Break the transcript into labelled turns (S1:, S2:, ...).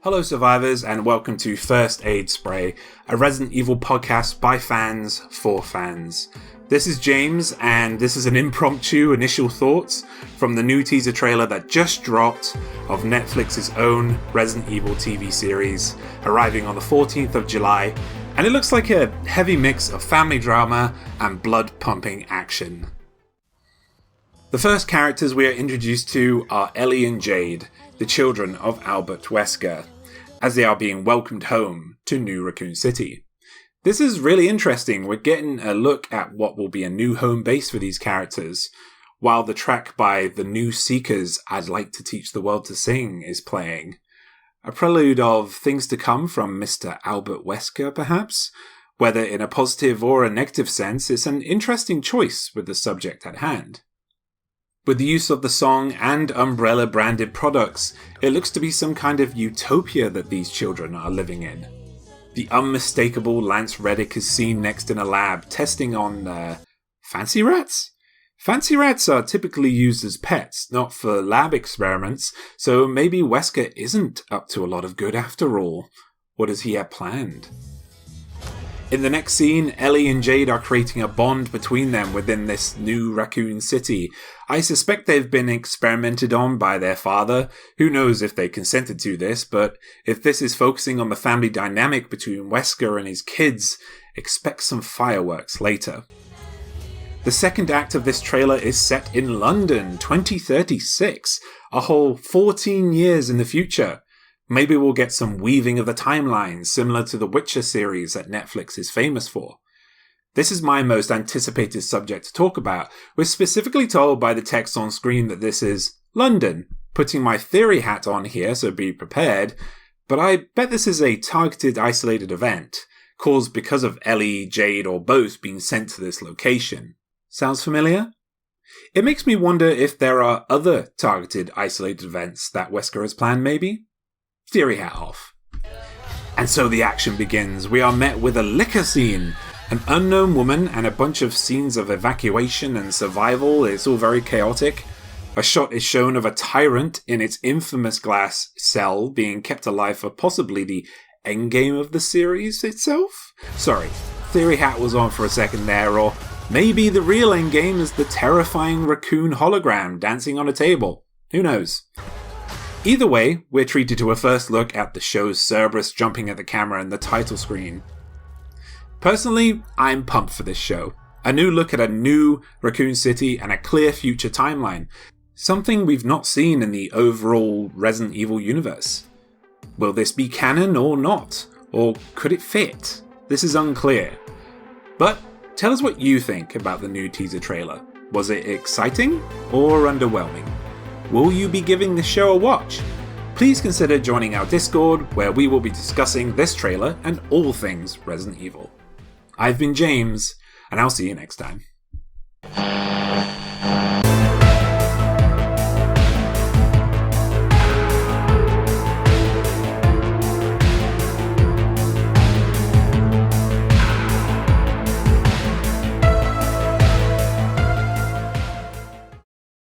S1: Hello survivors and welcome to First Aid Spray, a Resident Evil podcast by fans for fans. This is James and this is an impromptu initial thoughts from the new teaser trailer that just dropped of Netflix's own Resident Evil TV series, arriving on the 14th of July, and it looks like a heavy mix of family drama and blood-pumping action. The first characters we are introduced to are Ellie and Jade, the children of Albert Wesker, as they are being welcomed home to New Raccoon City. This is really interesting. We're getting a look at what will be a new home base for these characters, while the track by the New Seekers, I'd Like to Teach the World to Sing, is playing. A prelude of things to come from Mr. Albert Wesker, perhaps? Whether in a positive or a negative sense, it's an interesting choice with the subject at hand. With the use of the song and Umbrella branded products, it looks to be some kind of utopia that these children are living in. The unmistakable Lance Reddick is seen next in a lab testing on, fancy rats? Fancy rats are typically used as pets, not for lab experiments, so maybe Wesker isn't up to a lot of good after all. What does he have planned? In the next scene, Ellie and Jade are creating a bond between them within this new Raccoon City. I suspect they've been experimented on by their father. Who knows if they consented to this, but if this is focusing on the family dynamic between Wesker and his kids, expect some fireworks later. The second act of this trailer is set in London, 2036, a whole 14 years in the future. Maybe we'll get some weaving of the timelines, similar to the Witcher series that Netflix is famous for. This is my most anticipated subject to talk about. We're specifically told by the text on screen that this is London, putting my theory hat on here, so be prepared, but I bet this is a targeted, isolated event, caused because of Ellie, Jade, or both being sent to this location. Sounds familiar? It makes me wonder if there are other targeted, isolated events that Wesker has planned, maybe? Theory hat off. And so the action begins. We are met with a liquor scene. An unknown woman and a bunch of scenes of evacuation and survival. It's all very chaotic. A shot is shown of a tyrant in its infamous glass cell being kept alive for possibly the endgame of the series itself? Sorry, theory hat was on for a second there, or maybe the real endgame is the terrifying raccoon hologram dancing on a table. Who knows? Either way, we're treated to a first look at the show's Cerberus jumping at the camera and the title screen. Personally, I'm pumped for this show. A new look at a new Raccoon City and a clear future timeline. Something we've not seen in the overall Resident Evil universe. Will this be canon or not? Or could it fit? This is unclear. But tell us what you think about the new teaser trailer. Was it exciting or underwhelming? Will you be giving this show a watch? Please consider joining our Discord, where we will be discussing this trailer and all things Resident Evil. I've been James, and I'll see you next time.